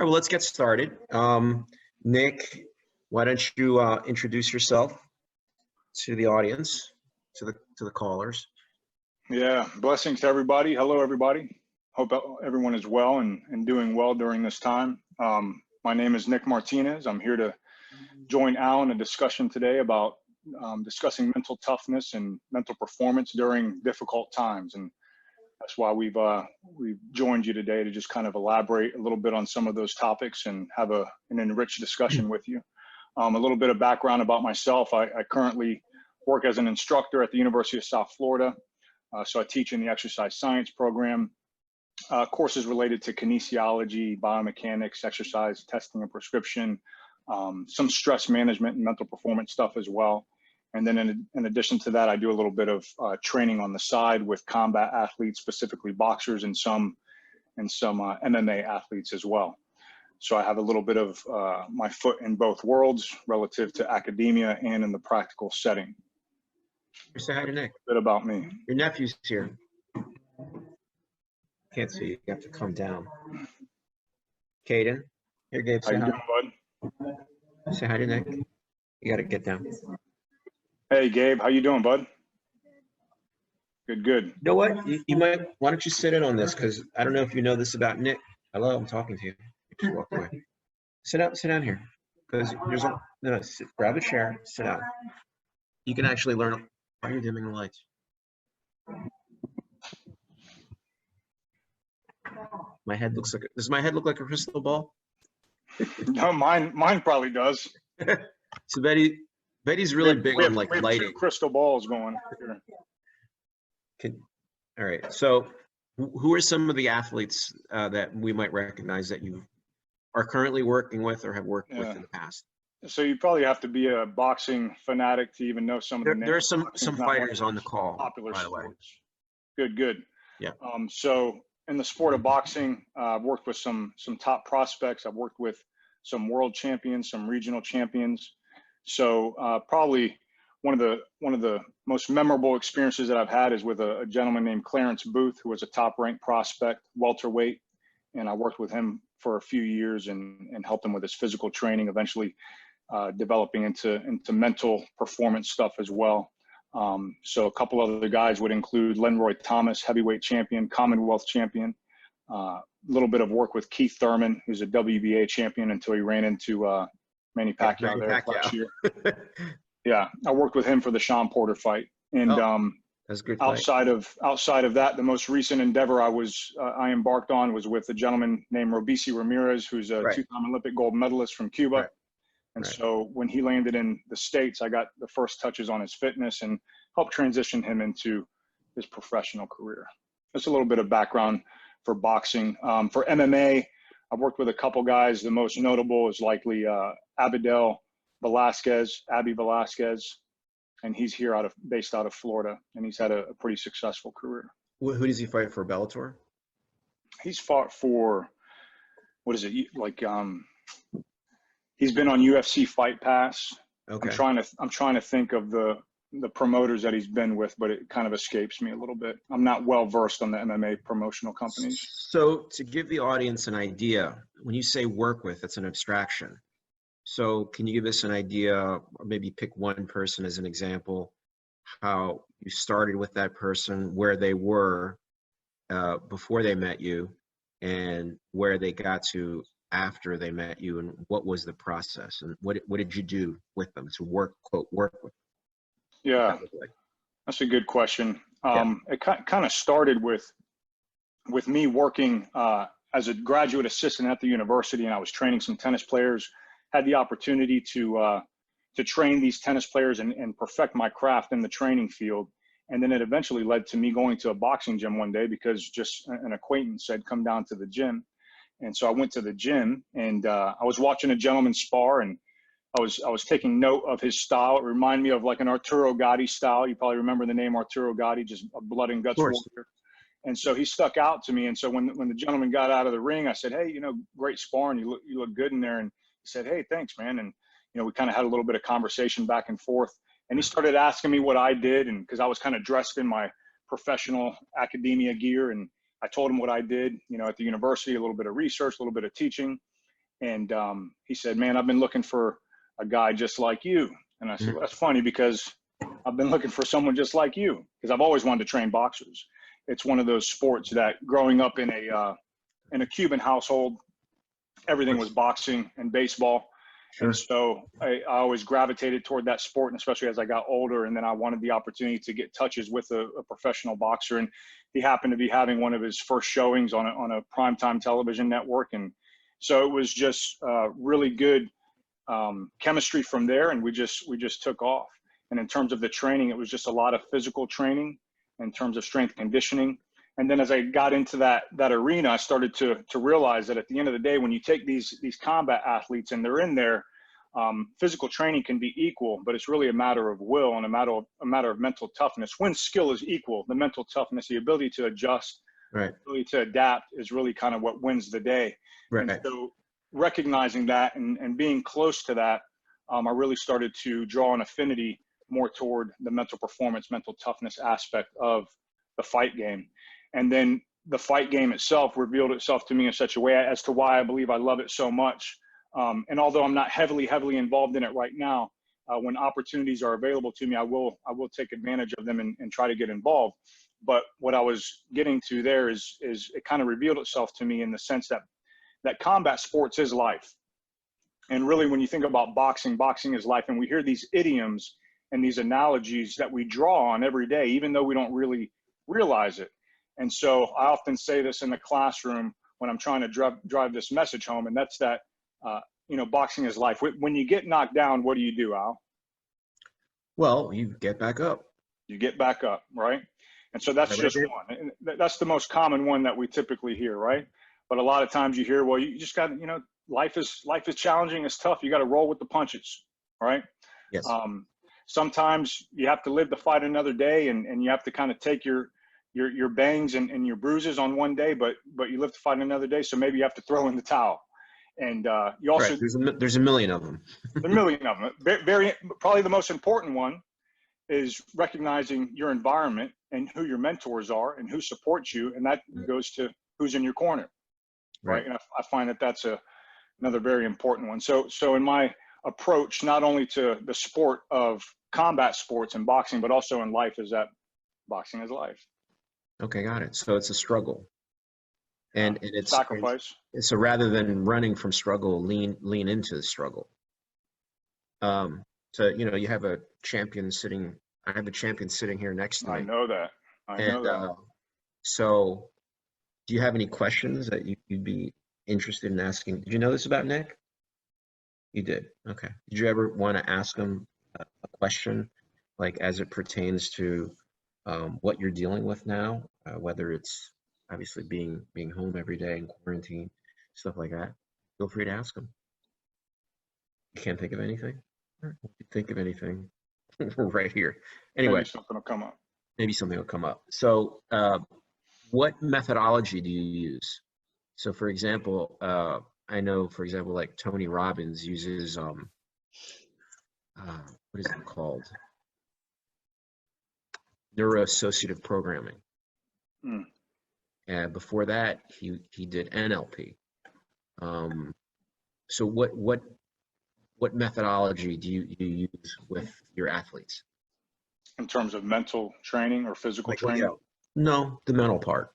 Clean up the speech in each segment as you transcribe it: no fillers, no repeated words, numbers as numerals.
well, let's get started. Nick, why don't you introduce yourself to the audience, to the callers? Yeah, blessings to everybody. Hello, everybody. Hope everyone is well and doing well during this time. My name is Nic Martinez. I'm here to join Al in a discussion today about discussing mental toughness and mental performance during difficult times. And that's why we've joined you today to just kind of elaborate a little bit on some of those topics and have an enriched discussion with you. A little bit of background about myself. I currently work as an instructor at the University of South Florida. So I teach in the exercise science program, courses related to kinesiology, biomechanics, exercise testing and prescription, some stress management and mental performance stuff as well. And then in addition to that, I do a little bit of training on the side with combat athletes, specifically boxers, and some MMA athletes as well. So I have a little bit of my foot in both worlds relative to academia and in the practical setting. Say hi to Nick. A bit about me. Your nephew's here. Can't see you. You have to come down. Caden, here, Gabe. How you doing, bud? Say hi to Nick. You got to get down. Hey, Gabe. How you doing, bud? Good, good. You know what? You might. Why don't you sit in on this? Because I don't know if you know this about Nick. Hello, I'm talking to you. Just walk away. Sit down here. Because grab a chair. Sit down. You can actually learn. Why are you dimming the lights? My head looks like. Does my head look like a crystal ball? No, mine probably does. So Betty's really big on like lighting. 2 crystal balls going here. All right. So, who are some of the athletes that we might recognize that you are currently working with or have worked with in the past? So you probably have to be a boxing fanatic to even know some of the names. There are some fighters on the call, popular by the way. sports. Good. Yeah. So in the sport of boxing, I've worked with some top prospects. I've worked with some world champions, some regional champions. So probably one of the most memorable experiences that I've had is with a gentleman named Clarence Booth, who was a top-ranked prospect, welterweight, and I worked with him for a few years and helped him with his physical training, eventually developing into mental performance stuff as well. So a couple other guys would include Lenroy Thomas, heavyweight champion, Commonwealth champion. A little bit of work with Keith Thurman, who's a WBA champion until he ran into Manny Pacquiao there last year. Yeah, I worked with him for the Sean Porter fight. And that's good. Outside of that, the most recent endeavor I embarked on was with a gentleman named Robeisy Ramirez, who's a 2-time Olympic gold medalist from Cuba. Right. And so when he landed in the States, I got the first touches on his fitness and helped transition him into his professional career. That's a little bit of background for boxing. For MMA, I've worked with a couple guys. The most notable is likely Abby Velasquez, and he's here based out of Florida, and he's had a pretty successful career. Who does he fight for, Bellator? He's fought for, what is it, like he's been on UFC Fight Pass. Okay. I'm trying to think of the promoters that he's been with, but it kind of escapes me a little bit. I'm not well versed on the MMA promotional companies. So to give the audience an idea, when you say work with, it's an abstraction. So can you give us an idea, or maybe pick one person as an example, how you started with that person, where they were before they met you, and where they got to after they met you, and what was the process, and what did you do with them to work with? Yeah, that's a good question. It kind of started with me working as a graduate assistant at the university, and I was training some tennis players. Had the opportunity to train these tennis players and perfect my craft in the training field. And then it eventually led to me going to a boxing gym one day because just an acquaintance said, come down to the gym. And so I went to the gym, and I was watching a gentleman spar, and I was taking note of his style. It reminded me of like an Arturo Gatti style. You probably remember the name Arturo Gatti, just a blood and guts warrior. And so he stuck out to me. And so when the gentleman got out of the ring, I said, hey, great sparring. You look good in there. And he said, hey, thanks, man. And, we kind of had a little bit of conversation back and forth. And he started asking me what I did. And because I was kind of dressed in my professional academia gear. And I told him what I did, at the university, a little bit of research, a little bit of teaching. And he said, man, I've been looking for a guy just like you. And I said, well, that's funny because I've been looking for someone just like you, because I've always wanted to train boxers. It's one of those sports that growing up in a Cuban household, everything was boxing and baseball. Sure. And so I always gravitated toward that sport, and especially as I got older. And then I wanted the opportunity to get touches with a professional boxer. And he happened to be having one of his first showings on a primetime television network. And so it was just really good chemistry from there. And we just took off. And in terms of the training, it was just a lot of physical training in terms of strength conditioning. And then as I got into that arena, I started to realize that at the end of the day, when you take these combat athletes and they're in there, physical training can be equal, but it's really a matter of will and a matter of mental toughness. When skill is equal, the mental toughness, the ability to adjust, right, the ability to adapt is really kind of what wins the day. right. And so recognizing that and being close to that, I really started to draw an affinity more toward the mental performance, mental toughness aspect of the fight game. And then the fight game itself revealed itself to me in such a way as to why I believe I love it so much. And although I'm not heavily involved in it right now, when opportunities are available to me, I will take advantage of them and try to get involved. But what I was getting to there is it kind of revealed itself to me in the sense that combat sports is life. And really, when you think about boxing is life. And we hear these idioms and these analogies that we draw on every day, even though we don't really realize it. And so I often say this in the classroom when I'm trying to drive this message home, and that's that, boxing is life. When you get knocked down, what do, Al? Well, you get back up. You get back up, right? And so that's just one. And that's the most common one that we typically hear, right? But a lot of times you hear, well, you just got to, life is challenging, it's tough. You got to roll with the punches, right? Yes. Sometimes you have to live to fight another day, and you have to kind of take your bangs and your bruises on one day, but you live to fight another day. So maybe you have to throw in the towel. And you also, right. There's a million of them. A million of them. Very, probably the most important one is recognizing your environment and who your mentors are and who supports you. And that goes to who's in your corner. Right. And I find that that's another very important one. So in my approach, not only to the sport of combat sports and boxing, but also in life, is that boxing is life. Okay, got it. So it's a struggle, and it's sacrifice. So rather than running from struggle, lean into the struggle. So you have a champion sitting. I have a champion sitting here next to me. I know that. I know that. So, do you have any questions that you'd be interested in asking? Did you know this about Nic? You did. Okay. Did you ever want to ask him a question, like as it pertains to what you're dealing with now, whether it's obviously being home every day in quarantine, stuff like that? Feel free to ask him. You can't think of anything? If you think of anything, right here. Anyway, maybe something will come up. Maybe something will come up. So, what methodology do you use? So, for example, I know, for example, like Tony Robbins uses what is it called? Neuroassociative programming. And before that, he did NLP. So what methodology do you use with your athletes? In terms of mental training or physical training? Yeah. No, the mental part.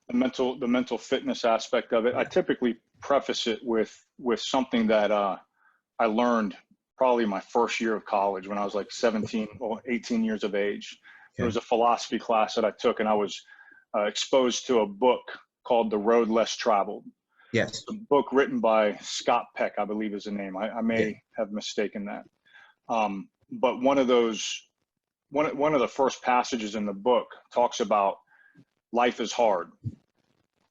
The mental fitness aspect of it. I typically preface it with something that I learned probably my first year of college when I was like 18 years of age. Okay. There was a philosophy class that I took, and I was exposed to a book called The Road Less Traveled. Yes. A book written by Scott Peck, I believe is the name. I may have mistaken that. But one of the first passages in the book talks about life is hard.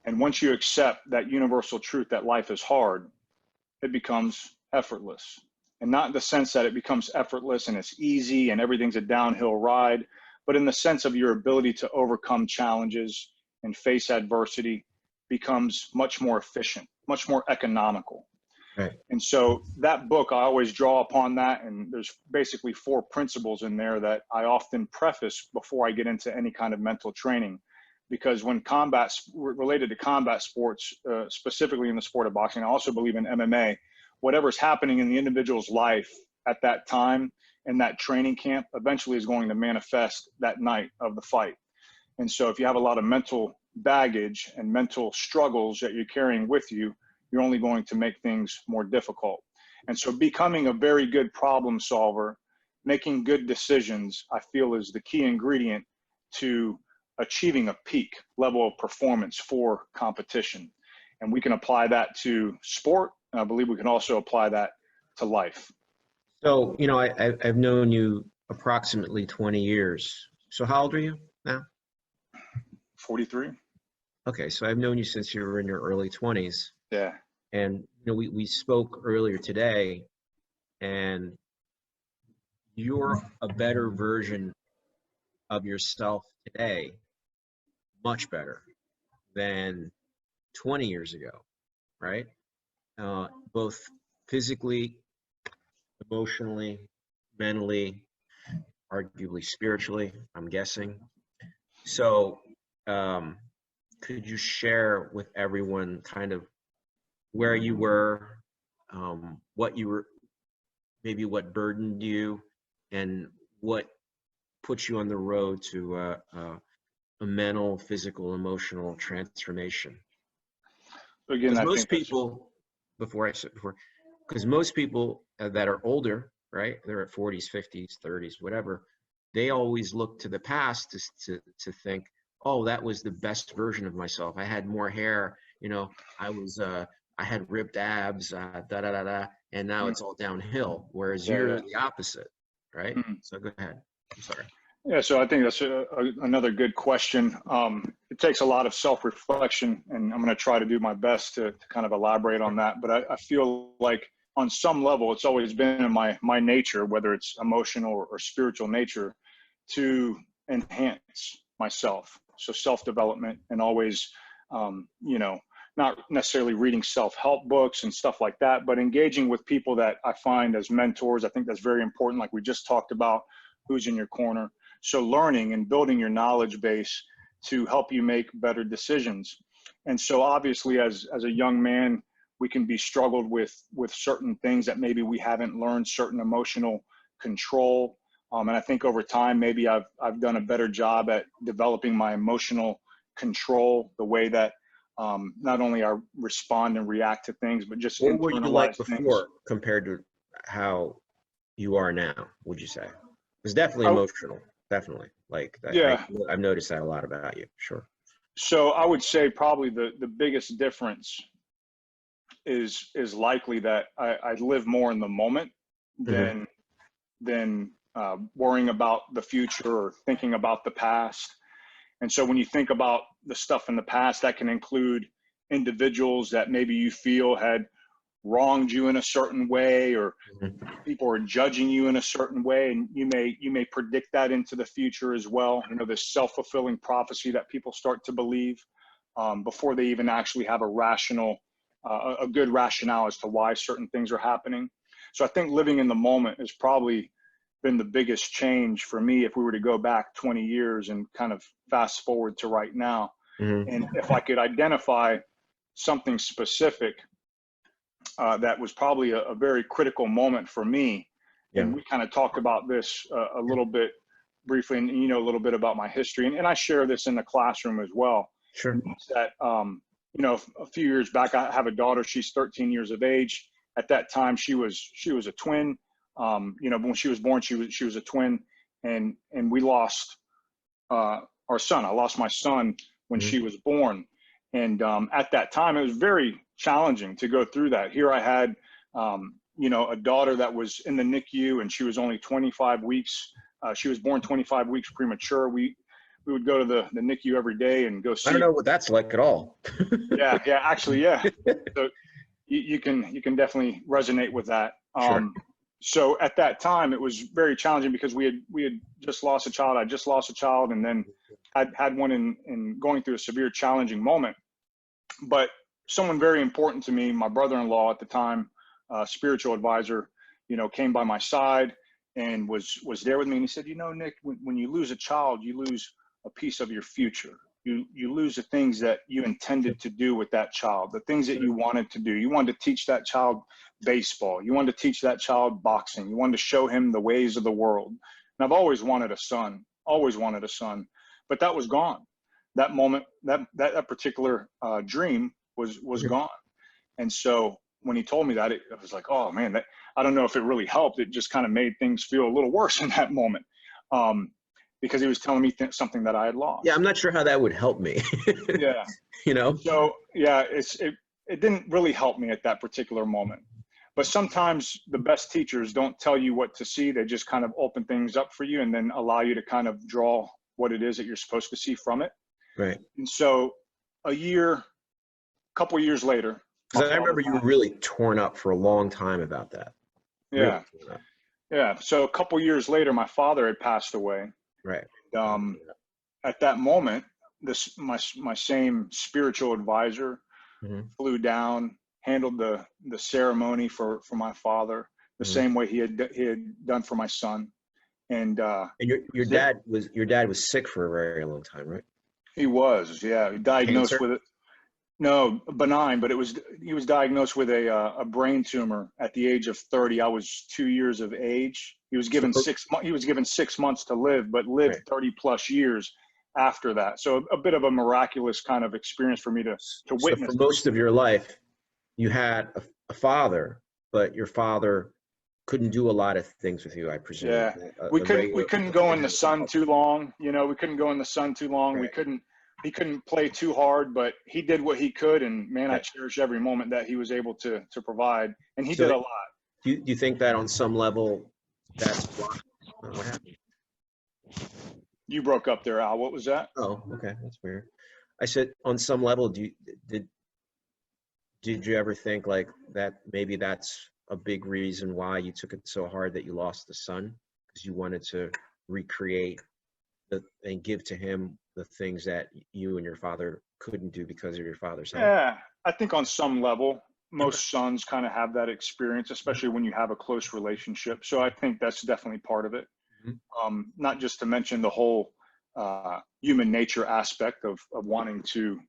And once you accept that universal truth that life is hard, it becomes effortless. And not in the sense that it becomes effortless and it's easy and everything's a downhill ride, but in the sense of your ability to overcome challenges and face adversity becomes much more efficient, much more economical. Right. And so that book, I always draw upon that. And there's basically 4 principles in there that I often preface before I get into any kind of mental training. because when related to combat sports, specifically in the sport of boxing, I also believe in MMA, whatever's happening in the individual's life at that time in that training camp eventually is going to manifest that night of the fight. And so if you have a lot of mental baggage and mental struggles that you're carrying with you, you're only going to make things more difficult. And so becoming a very good problem solver, making good decisions, I feel is the key ingredient to achieving a peak level of performance for competition. And we can apply that to sport, and I believe we can also apply that to life. So, you know, I've known you approximately 20 years. So how old are you now? 43. Okay, so I've known you since you were in your early 20s. Yeah. And, you know, we spoke earlier today, and you're a better version of yourself today, much better than 20 years ago, right? Both physically, emotionally, mentally, arguably spiritually, I'm guessing. So could you share with everyone kind of where you were, what you were, maybe what burdened you, and what put you on the road to a mental, physical, emotional transformation? Again, Because I most think people, because most people that are older, right, they're at 40s, 50s, 30s, whatever, they always look to the past to think, oh, that was the best version of myself. I had more hair, you know, I had ripped abs, and now it's all downhill. Whereas you're the opposite, right? So go ahead. I'm sorry. Yeah, so I think that's another good question. It takes a lot of self-reflection, and I'm going to try to do my best to kind of elaborate on that. But I feel like on some level, it's always been in my nature, whether it's emotional or spiritual nature, to enhance myself. So self-development, and always, you know, not necessarily reading self-help books and stuff like that, but engaging with people that I find as mentors. I think that's very important. Like we just talked about, who's in your corner. So learning and building your knowledge base to help you make better decisions. And so obviously as a young man, we can be struggled with certain things that maybe we haven't learned, certain emotional control. And I think over time, maybe I've done a better job at developing my emotional control, the way that not only I respond and react to things, but just What were you like internalize things. before compared to how you are now, would you say? It's definitely emotional, definitely. Like, yeah. I've noticed that a lot about you, sure. So I would say probably the biggest difference is likely that I live more in the moment than worrying about the future or thinking about the past. And so when you think about the stuff in the past, that can include individuals that maybe you feel had wronged you in a certain way, or people are judging you in a certain way, and you may predict that into the future as well. You know, this self-fulfilling prophecy that people start to believe before they even actually have a good rationale as to why certain things are happening. So I think living in the moment has probably been the biggest change for me if we were to go back 20 years and kind of fast forward to right now. And if I could identify something specific that was probably a very critical moment for me, and we kind of talked about this a little bit briefly, and you know a little bit about my history, and I share this in the classroom as well. Sure. And it's that you know, a few years back, I have a daughter. She's 13 years of age. At that time, she was a twin. You know, when she was born, she was a twin, and we lost our son. I lost my son when she was born, and at that time, it was very challenging to go through that. Here I had, you know, a daughter that was in the NICU, and she was only 25 weeks. She was born 25 weeks premature. We would go to the NICU every day and go see. I don't know what that's like at all. Yeah, actually, yeah. So you can definitely resonate with that. Sure. So at that time, it was very challenging because we had just lost a child. I just lost a child, and then had one in going through a severe, challenging moment. But someone very important to me, my brother-in-law at the time, spiritual advisor, you know, came by my side and was there with me. And he said, you know, Nick, when you lose a child, you lose a piece of your future. you lose the things that you intended to do with that child, the things that you wanted to do. You wanted to teach that child baseball. You wanted to teach that child boxing. You wanted to show him the ways of the world. And I've always wanted a son, but that was gone. That moment, that particular dream was gone. And so when he told me that, it was like, oh man, I don't know if it really helped. It just kind of made things feel a little worse in that moment. Because he was telling me something that I had lost. Yeah, I'm not sure how that would help me. Yeah. You know? So yeah, it didn't really help me at that particular moment. But sometimes the best teachers don't tell you what to see. They just kind of open things up for you and then allow you to kind of draw what it is that you're supposed to see from it. Right. And so couple years later. Because I remember you were really torn up for a long time about that. Yeah. Really. Yeah. So a couple years later, my father had passed away. Right. At that moment, my same spiritual advisor flew down, handled the ceremony for my father the same way he had done for my son. And your dad was sick for a very long time, right? He was, yeah. Diagnosed Cancer? with it. No, benign, but he was diagnosed with a brain tumor at the age of 30. I was 2 years of age. He was given 6 months to live, but lived 30 plus years after that. So a bit of a miraculous kind of experience for me to witness. So for most of your life, you had a father, but your father couldn't do a lot of things with you, I presume. Yeah, we couldn't go in the sun too long. You know, we couldn't go in the sun too long. Right. He couldn't play too hard, but he did what he could. And man, I cherish every moment that he was able to provide. And he did a lot. Do you think that on some level, that's what happened? You broke up there, Al. What was that? Oh, okay. That's weird. I said, on some level, did you ever think like that maybe that's a big reason why you took it so hard that you lost the son? Because you wanted to recreate and give to him the things that you and your father couldn't do because of your father's health? Yeah, I think on some level, most sons kind of have that experience, especially when you have a close relationship. So I think that's definitely part of it. Not just to mention the whole human nature aspect of wanting to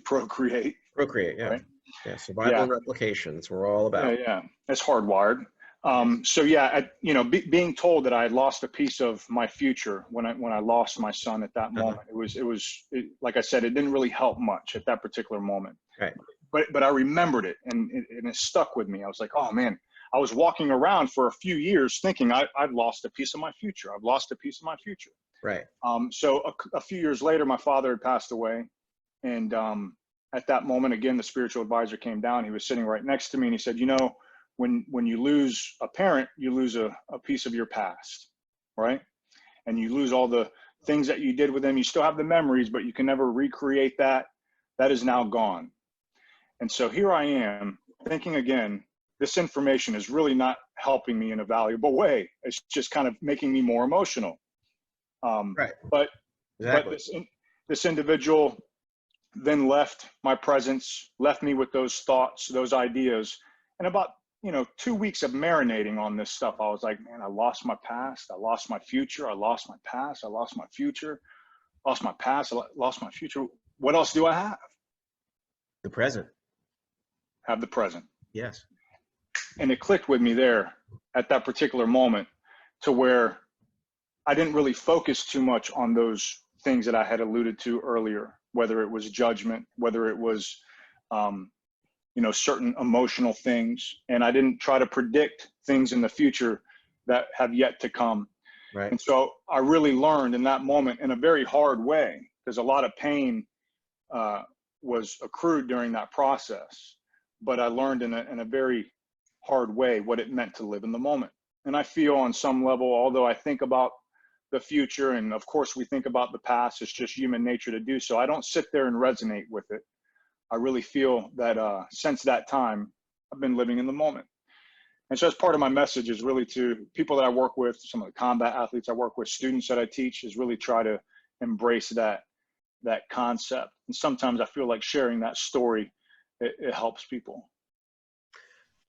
procreate. Procreate, yeah. Right? Yeah, survival and replication. That's what we're all about. Yeah. It's hardwired. So yeah, being told that I had lost a piece of my future when I lost my son at that moment, it was like I said, it didn't really help much at that particular moment. Right. But I remembered it and it stuck with me. I was like, oh man, I was walking around for a few years thinking I've lost a piece of my future. I've lost a piece of my future. Right. So a few years later, my father had passed away. And at that moment, again, the spiritual advisor came down. He was sitting right next to me and he said, when you lose a parent, you lose a piece of your past, right? And you lose all the things that you did with them. You still have the memories, but you can never recreate that. That is now gone. And so here I am thinking again, this information is really not helping me in a valuable way. It's just kind of making me more emotional. Right. But Exactly. this individual then left my presence, left me with those thoughts, those ideas. And about 2 weeks of marinating on this stuff, I was like, man, I lost my past. I lost my future. I lost my past. I lost my future. Lost my past. I lost my future. What else do I have? The present. Have the present. Yes. And it clicked with me there at that particular moment to where I didn't really focus too much on those things that I had alluded to earlier, whether it was judgment, whether it was, certain emotional things. And I didn't try to predict things in the future that have yet to come. Right. And so I really learned in that moment in a very hard way, because a lot of pain was accrued during that process. But I learned in a very hard way what it meant to live in the moment. And I feel on some level, although I think about the future, and of course we think about the past, it's just human nature to do so. I don't sit there and resonate with it. I really feel that since that time, I've been living in the moment. And so as part of my message is really to people that I work with, some of the combat athletes I work with, students that I teach, is really try to embrace that concept. And sometimes I feel like sharing that story, it helps people.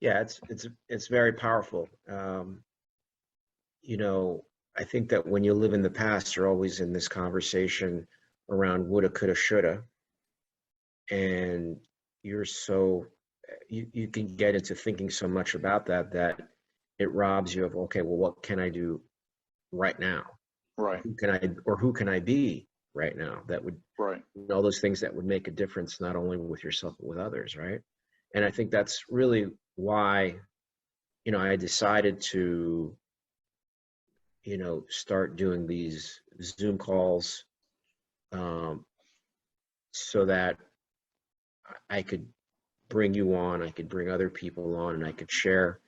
Yeah, it's very powerful. I think that when you live in the past, you're always in this conversation around woulda, coulda, shoulda, and you're so you can get into thinking so much about that it robs you of, okay, well, what can I do right now? Right. Who can I be right now that would, Right. all those things that would make a difference, not only with yourself, but with others, right? And I think that's really why, I decided to, start doing these Zoom calls, so that I could bring you on, I could bring other people on, and I could share,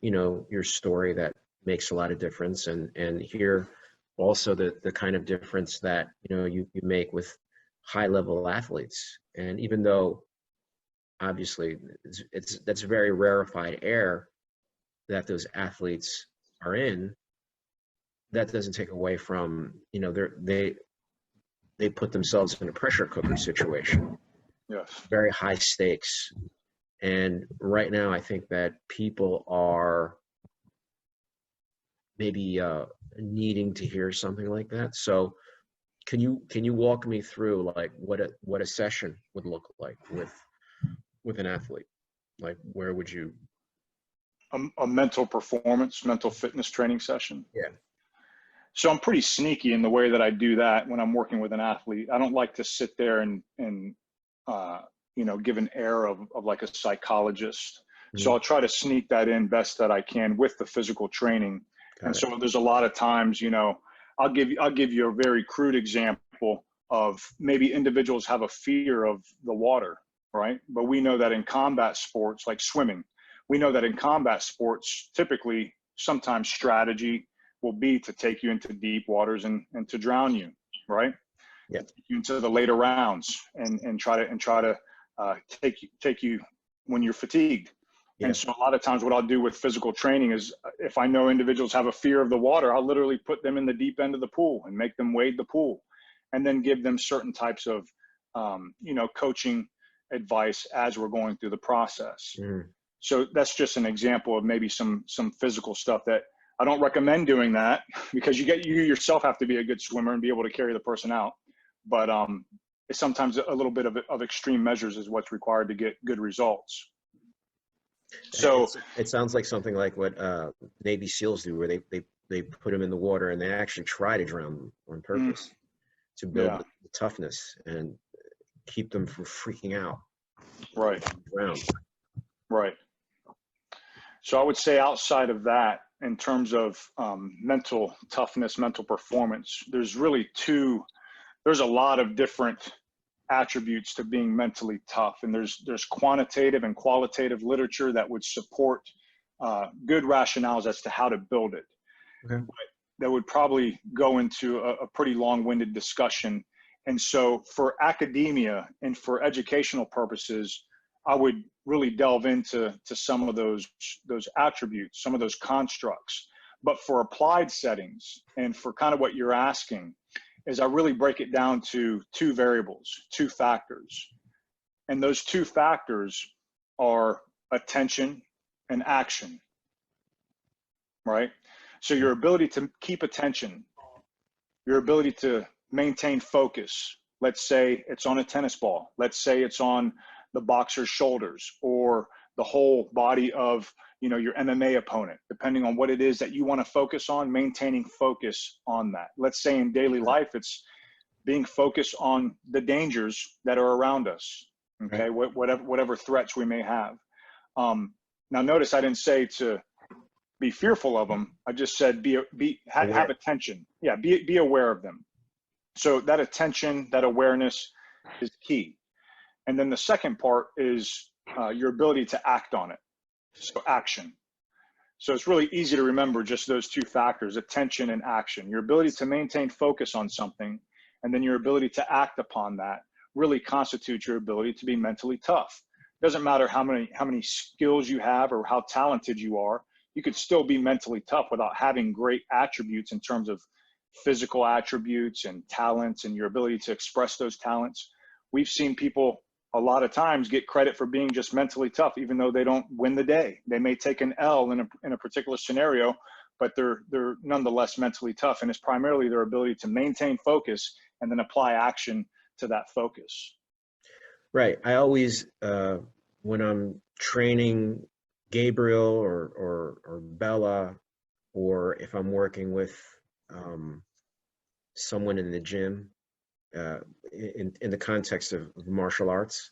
your story that makes a lot of difference, and hear also the kind of difference that, you make with high level athletes. And even though obviously that's very rarefied air that those athletes are in, that doesn't take away from, they put themselves in a pressure cooker situation, Yes. very high stakes. And right now, I think that people are maybe needing to hear something like that. So can you walk me through, like, what a session would look like with an athlete? Like, where would you? A mental performance, mental fitness training session. Yeah. So I'm pretty sneaky in the way that I do that when I'm working with an athlete. I don't like to sit there and give an air of like a psychologist. So I'll try to sneak that in best that I can with the physical training. And so there's a lot of times, I'll give you a very crude example of maybe individuals have a fear of the water, right? But we know that in combat sports, like swimming, we know that in combat sports, typically sometimes strategy will be to take you into deep waters and to drown you, right? Yeah. Take you into the later rounds and try to take you when you're fatigued. Yeah. And so a lot of times what I'll do with physical training is, if I know individuals have a fear of the water, I'll literally put them in the deep end of the pool and make them wade the pool, and then give them certain types of, coaching advice as we're going through the process. So that's just an example of maybe some physical stuff that I don't recommend doing that, because you yourself have to be a good swimmer and be able to carry the person out. But it's sometimes a little bit of extreme measures is what's required to get good results. So it sounds like something like what Navy SEALs do, where they put them in the water and they actually try to drown them on purpose to build the toughness and keep them from freaking out. Right. Drown. Right. So I would say, outside of that, in terms of mental toughness, mental performance, there's a lot of different attributes to being mentally tough. And there's quantitative and qualitative literature that would support good rationales as to how to build it. Okay. But that would probably go into a pretty long-winded discussion. And so for academia and for educational purposes, I would really delve into some of those attributes, some of those constructs. But for applied settings, and for kind of what you're asking, is I really break it down to two variables, two factors. And those two factors are attention and action, right? So your ability to keep attention, your ability to maintain focus. Let's say it's on a tennis ball. Let's say it's on the boxer's shoulders, or the whole body of, your MMA opponent, depending on what it is that you want to focus on, maintaining focus on that. Let's say in daily life, it's being focused on the dangers that are around us. Okay. Whatever threats we may have. Now notice I didn't say to be fearful of them. I just said, have attention. Yeah. Be aware of them. So that attention, that awareness is key. And then the second part is your ability to act on it. So action. So it's really easy to remember just those two factors, attention and action. Your ability to maintain focus on something, and then your ability to act upon that, really constitutes your ability to be mentally tough. Doesn't matter how many skills you have or how talented you are, you could still be mentally tough without having great attributes in terms of physical attributes and talents and your ability to express those talents. We've seen people a lot of times get credit for being just mentally tough, even though they don't win the day. They may take an L in a particular scenario, but they're nonetheless mentally tough. And it's primarily their ability to maintain focus and then apply action to that focus. Right. I always, when I'm training Gabriel or Bella, or if I'm working with someone in the gym, in the context of martial arts,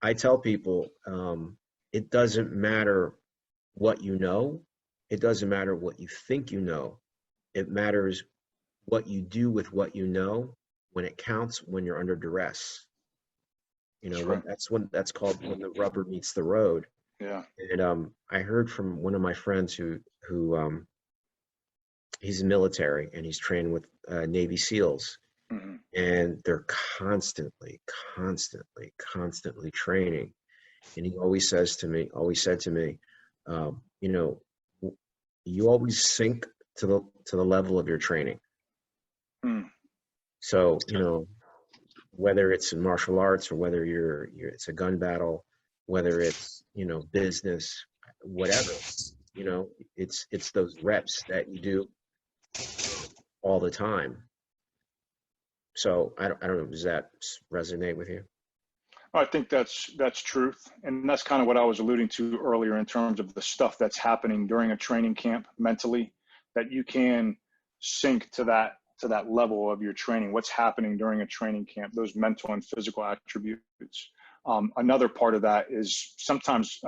I tell people, it doesn't matter what you know. It doesn't matter what you think you know. It matters what you do with what you know when it counts, when you're under duress. You know, That's right. that's called when the rubber meets the road. Yeah. And I heard from one of my friends who he's military and he's trained with Navy SEALs, Mm-hmm. and they're constantly training. And he always said to me, you know, you always sink to the level of your training. Mm. So, you know, whether it's in martial arts or whether it's a gun battle, whether it's, you know, business, whatever, you know, it's those reps that you do all the time. So I don't know, does that resonate with you? I think that's truth. And that's kind of what I was alluding to earlier in terms of the stuff that's happening during a training camp mentally, that you can sink to that level of your training, what's happening during a training camp, those mental and physical attributes. Another part of that is sometimes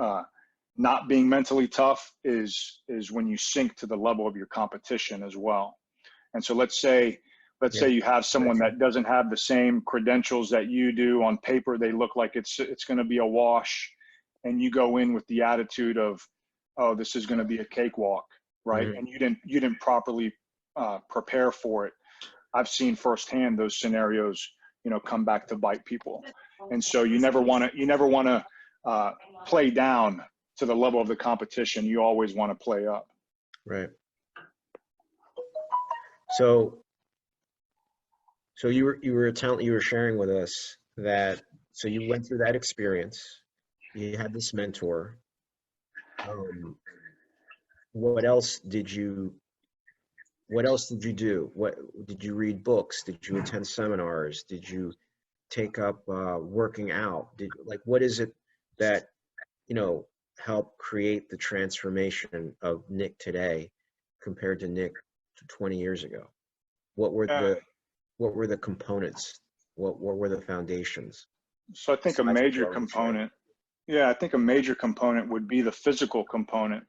not being mentally tough is when you sink to the level of your competition as well. And so let's say you have someone that doesn't have the same credentials that you do. On paper, they look like it's going to be a wash, and you go in with the attitude of, oh, this is going to be a cakewalk, right? Mm-hmm. And you didn't properly prepare for it. I've seen firsthand those scenarios, you know, come back to bite people. And so you never want to play down to the level of the competition. You always want to play up. Right. So you were sharing with us that, so you went through that experience, you had this mentor. What else did you do? What did you read books? Did you attend seminars? Did you take up working out? What is it that, you know, helped create the transformation of Nic today compared to Nic 20 years ago? What were the components? What were the foundations? So I think a major component, I think a major component would be the physical component.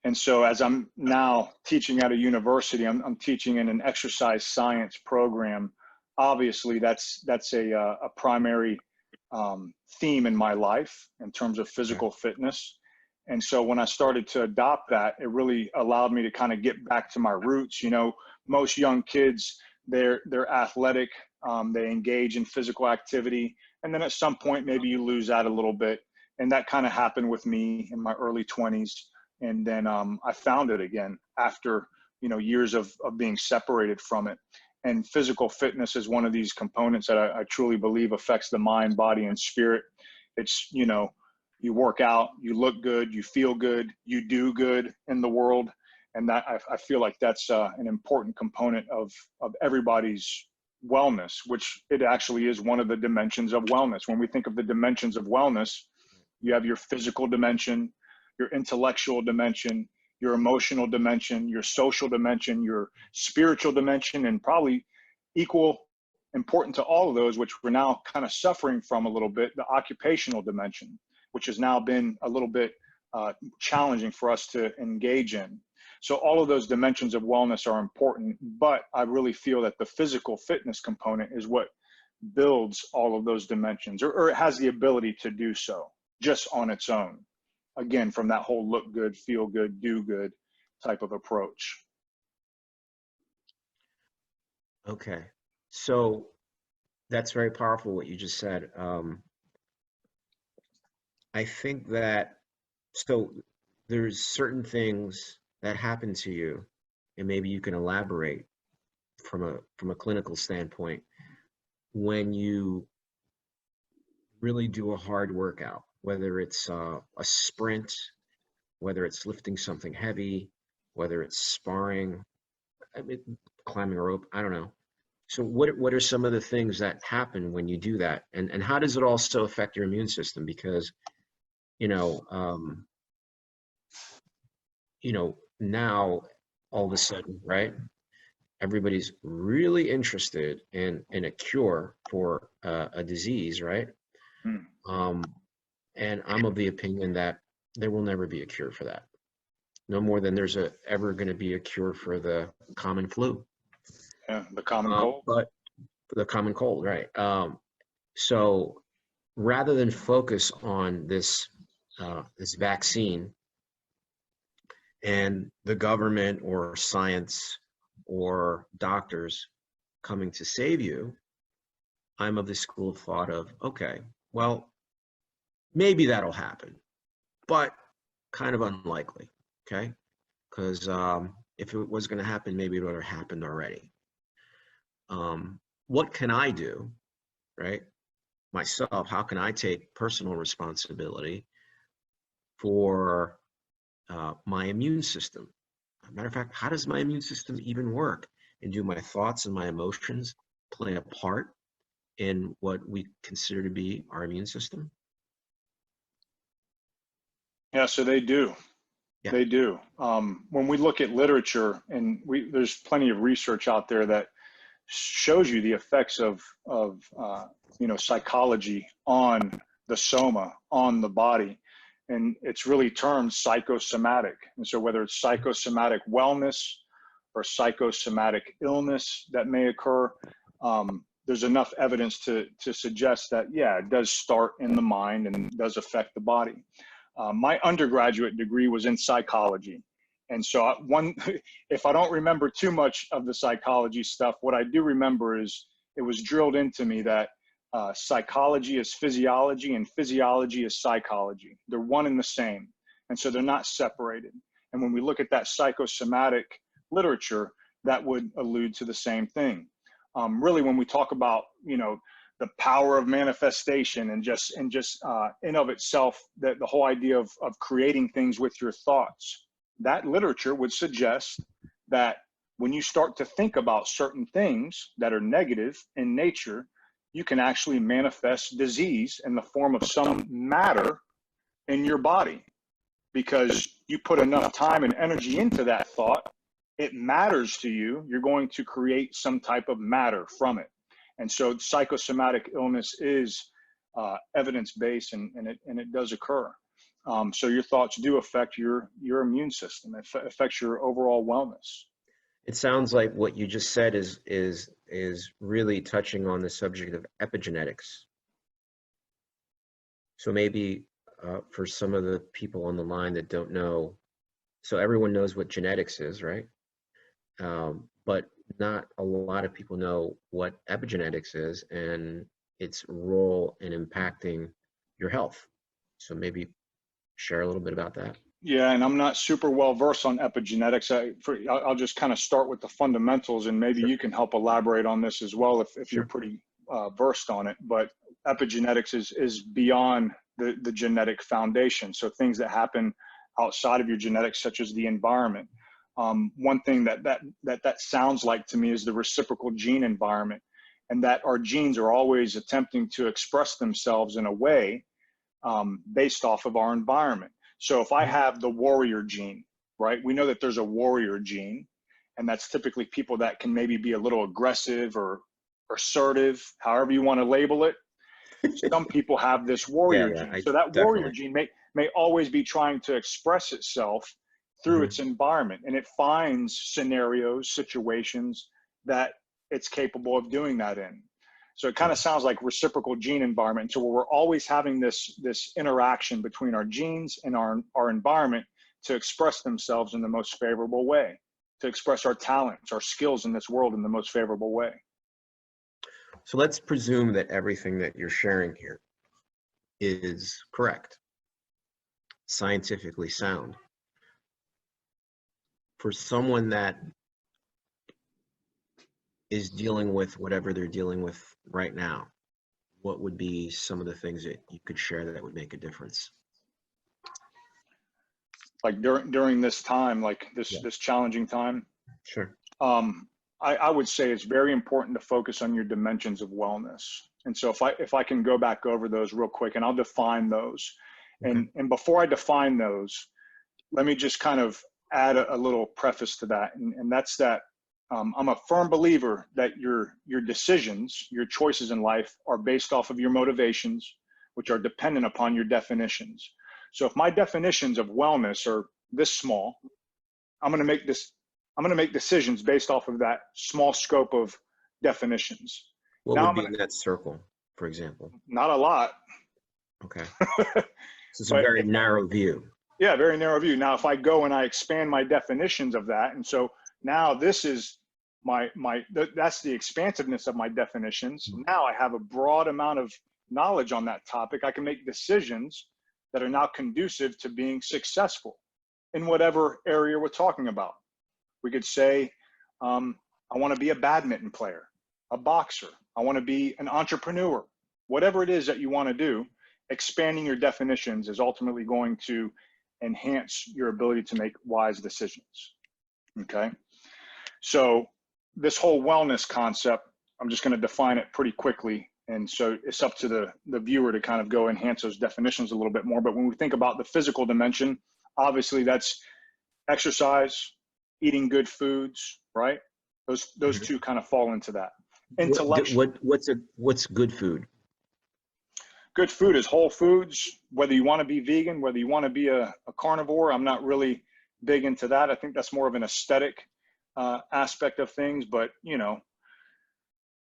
And so as I'm now teaching at a university, I'm teaching in an exercise science program. Obviously, that's a primary theme in my life in terms of physical fitness. And so when I started to adopt that, it really allowed me to kind of get back to my roots. You know, most young kids, they're athletic, they engage in physical activity, and then at some point maybe you lose that a little bit. And that kind of happened with me in my early 20s. And then I found it again after, you know, years of being separated from it. And physical fitness is one of these components that I truly believe affects the mind, body, and spirit. It's, you know, you work out, you look good, you feel good, you do good in the world. And that I feel like that's an important component of everybody's wellness, which it actually is one of the dimensions of wellness. When we think of the dimensions of wellness, you have your physical dimension, your intellectual dimension, your emotional dimension, your social dimension, your spiritual dimension, and probably equal important to all of those, which we're now kind of suffering from a little bit, the occupational dimension, which has now been a little bit challenging for us to engage in. So all of those dimensions of wellness are important, but I really feel that the physical fitness component is what builds all of those dimensions, or it has the ability to do so just on its own. Again, from that whole look good, feel good, do good type of approach. Okay. So that's very powerful what you just said. I think that, so there's certain things that happen to you, and maybe you can elaborate from a clinical standpoint, when you really do a hard workout, whether it's a sprint, whether it's lifting something heavy, whether it's sparring, I mean, climbing a rope, I don't know. So what are some of the things that happen when you do that? And how does it also affect your immune system? Because, you know, now all of a sudden, right? Everybody's really interested in a cure for a disease, right? Hmm. And I'm of the opinion that there will never be a cure for that. No more than there's ever going to be a cure for the common flu. Yeah, the common cold. But for the common cold, right? So rather than focus on this vaccine and the government or science or doctors coming to save you, I'm of the school of thought of, okay, well, maybe that'll happen, but kind of unlikely, okay? Because if it was going to happen, maybe it would have happened already. What can I do, right? Myself, how can I take personal responsibility for my immune system? As a matter of fact, how does my immune system even work? And do my thoughts and my emotions play a part in what we consider to be our immune system? Yeah, so they do. Yeah. They do. When we look at literature, and there's plenty of research out there that shows you the effects of psychology on the soma, on the body, and it's really termed psychosomatic. And so whether it's psychosomatic wellness or psychosomatic illness that may occur, there's enough evidence to suggest that, yeah, it does start in the mind and does affect the body. My undergraduate degree was in psychology. And so if I don't remember too much of the psychology stuff, what I do remember is it was drilled into me that psychology is physiology and physiology is psychology. They're one and the same. And so they're not separated. And when we look at that psychosomatic literature, that would allude to the same thing. Really, when we talk about, the power of manifestation and just in of itself, that the whole idea of creating things with your thoughts, that literature would suggest that when you start to think about certain things that are negative in nature, you can actually manifest disease in the form of some matter in your body, because you put enough time and energy into that thought, it matters to you, you're going to create some type of matter from it. And so psychosomatic illness is evidence-based, and it does occur. So your thoughts do affect your immune system. It affects your overall wellness. It sounds like what you just said is really touching on the subject of epigenetics. So maybe for some of the people on the line that don't know, so everyone knows what genetics is, right? But not a lot of people know what epigenetics is and its role in impacting your health. So maybe share a little bit about that. Yeah, and I'm not super well versed on epigenetics. I'll just kind of start with the fundamentals, and maybe Sure. You can help elaborate on this as well if Sure. you're pretty versed on it. But epigenetics is beyond the genetic foundation. So things that happen outside of your genetics, such as the environment. One thing that sounds like to me is the reciprocal gene environment, and that our genes are always attempting to express themselves in a way based off of our environment. So if I have the warrior gene, right, we know that there's a warrior gene, and that's typically people that can maybe be a little aggressive or assertive, however you want to label it. Some people have this warrior Yeah, gene. I So that warrior definitely. gene may always be trying to express itself through its environment, and it finds scenarios, situations that it's capable of doing that in. So it kind of sounds like reciprocal gene environment. So we're always having this interaction between our genes and our environment to express themselves in the most favorable way, to express our talents, our skills in this world in the most favorable way. So let's presume that everything that you're sharing here is correct, scientifically sound. For someone that is dealing with whatever they're dealing with right now, what would be some of the things that you could share that would make a difference? Like during this time, like Yeah. this challenging time. Sure. I would say it's very important to focus on your dimensions of wellness. And so if I can go back over those real quick, and I'll define those. Okay. And before I define those, let me just kind of add a little preface to that. And that's that I'm a firm believer that your decisions, your choices in life are based off of your motivations, which are dependent upon your definitions. So if my definitions of wellness are this small, I'm going to make decisions based off of that small scope of definitions. What Now would be in that circle, for example? not a lot. Okay. So it's a But very narrow view. yeah, very narrow view. Now, if I go and I expand my definitions of that, and so now this is that's the expansiveness of my definitions. Now I have a broad amount of knowledge on that topic. I can make decisions that are now conducive to being successful in whatever area we're talking about. We could say, I want to be a badminton player, a boxer. I want to be an entrepreneur. Whatever it is that you want to do, expanding your definitions is ultimately going to enhance your ability to make wise decisions. Okay. So this whole wellness concept, I'm just going to define it pretty quickly. And so it's up to the viewer to kind of go enhance those definitions a little bit more. But when we think about the physical dimension, obviously that's exercise, eating good foods, right? Those two kind of fall into that. Intellectual. What's good food? Good food is whole foods, whether you want to be vegan, whether you want to be a carnivore. I'm not really big into that. I think that's more of an aesthetic aspect of things, but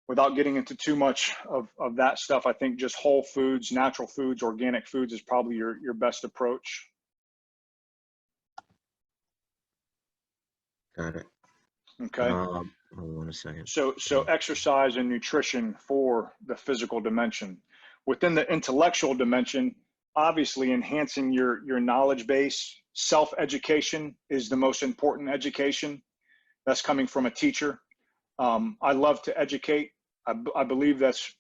without getting into too much of that stuff, I think just whole foods, natural foods, organic foods is probably your best approach. Got it. Okay. Hold on a second. So exercise and nutrition for the physical dimension. Within the intellectual dimension, obviously enhancing your knowledge base. Self-education is the most important education. That's coming from a teacher. I love to educate. I believe that's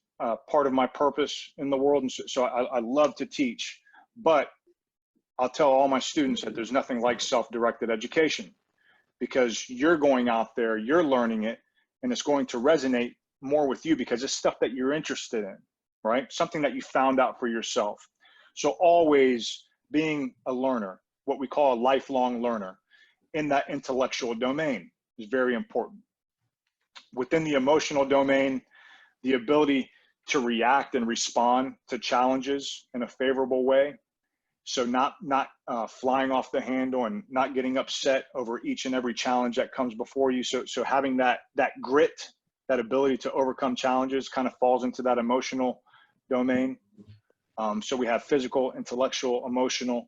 part of my purpose in the world. And so I love to teach, but I'll tell all my students that there's nothing like self-directed education, because you're going out there, you're learning it, and it's going to resonate more with you because it's stuff that you're interested in, right? Something that you found out for yourself. So always being a learner, what we call a lifelong learner in that intellectual domain is very important. Within the emotional domain, the ability to react and respond to challenges in a favorable way. So not flying off the handle and not getting upset over each and every challenge that comes before you. So having that grit, that ability to overcome challenges kind of falls into that emotional domain. So we have physical, intellectual, emotional.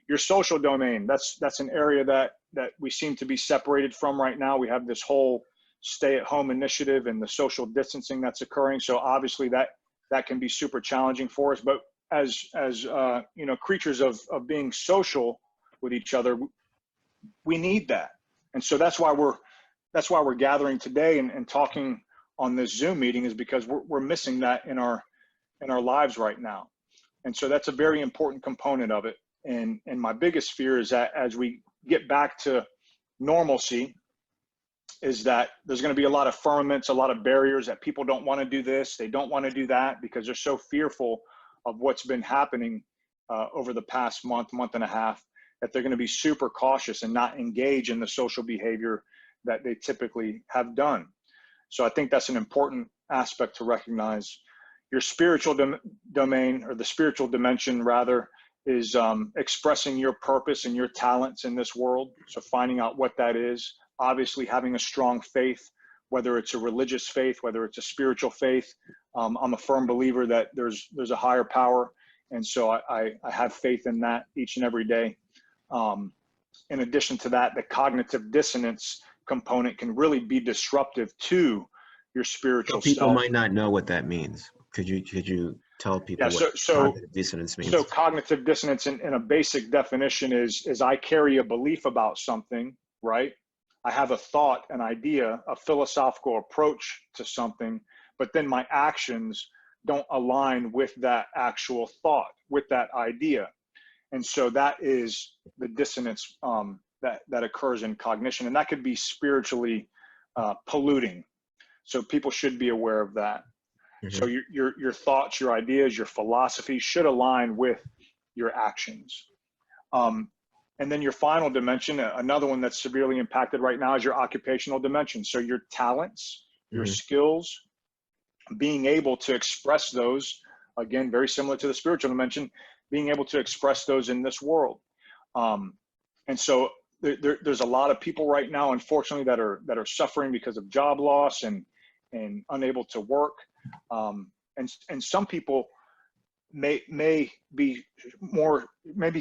Your social domain, that's an area that we seem to be separated from right now. We have this whole stay-at-home initiative and the social distancing that's occurring. So obviously that can be super challenging for us. But as creatures of being social with each other, we need that. And so that's why we're gathering today and talking on this Zoom meeting, is because we're missing that in our lives right now. And so that's a very important component of it. And my biggest fear is that as we get back to normalcy, is that there's going to be a lot of firmaments, a lot of barriers, that people don't want to do this, they don't want to do that, because they're so fearful of what's been happening over the past month and a half, that they're going to be super cautious and not engage in the social behavior that they typically have done. So I think that's an important aspect to recognize. Your spiritual domain, or the spiritual dimension rather, is expressing your purpose and your talents in this world. So finding out what that is, obviously having a strong faith, whether it's a religious faith, whether it's a spiritual faith. I'm a firm believer that there's a higher power. And so I have faith in that each and every day. In addition to that, the cognitive dissonance component can really be disruptive to your spiritual So people self. might not know what that means. Could you tell people what cognitive dissonance means? So cognitive dissonance in a basic definition is I carry a belief about something, right? I have a thought, an idea, a philosophical approach to something, but then my actions don't align with that actual thought, with that idea. And so that is the dissonance that occurs in cognition. And that could be spiritually polluting. So people should be aware of that. Mm-hmm. So your thoughts, your ideas, your philosophy should align with your actions. And then your final dimension, another one that's severely impacted right now, is your occupational dimension. So your talents, your Mm-hmm. skills, being able to express those, again, very similar to the spiritual dimension, being able to express those in this world. And so there's a lot of people right now, unfortunately, that are suffering because of job loss and unable to work. And some people may be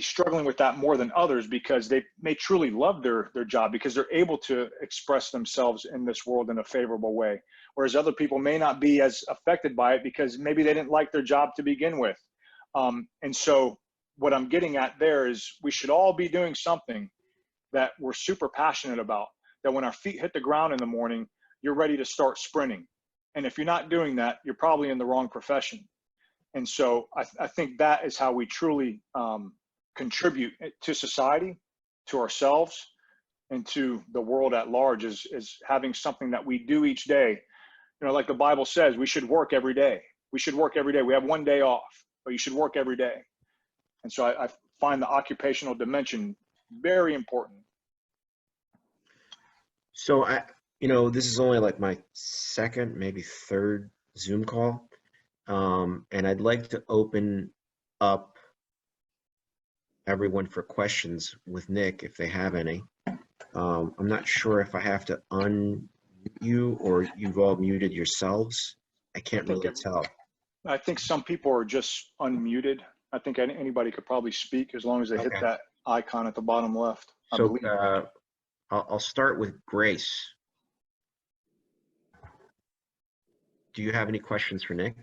struggling with that more than others, because they may truly love their job, because they're able to express themselves in this world in a favorable way. Whereas other people may not be as affected by it because maybe they didn't like their job to begin with. And so what I'm getting at there is we should all be doing something that we're super passionate about, that when our feet hit the ground in the morning, you're ready to start sprinting. And if you're not doing that, you're probably in the wrong profession. And so I think that is how we truly contribute to society, to ourselves, and to the world at large, is having something that we do each day. You know, like the Bible says, we should work every day. We should work every day. We have one day off, but you should work every day. And so I find the occupational dimension very important. So this is only like my second, maybe third Zoom call. And I'd like to open up everyone for questions with Nic, if they have any. I'm not sure if I have to unmute you or you've all muted yourselves. I can't really tell. I think some people are just unmuted. I think anybody could probably speak as long as they hit that icon at the bottom left. So I'll start with Grace. Do you have any questions for Nic?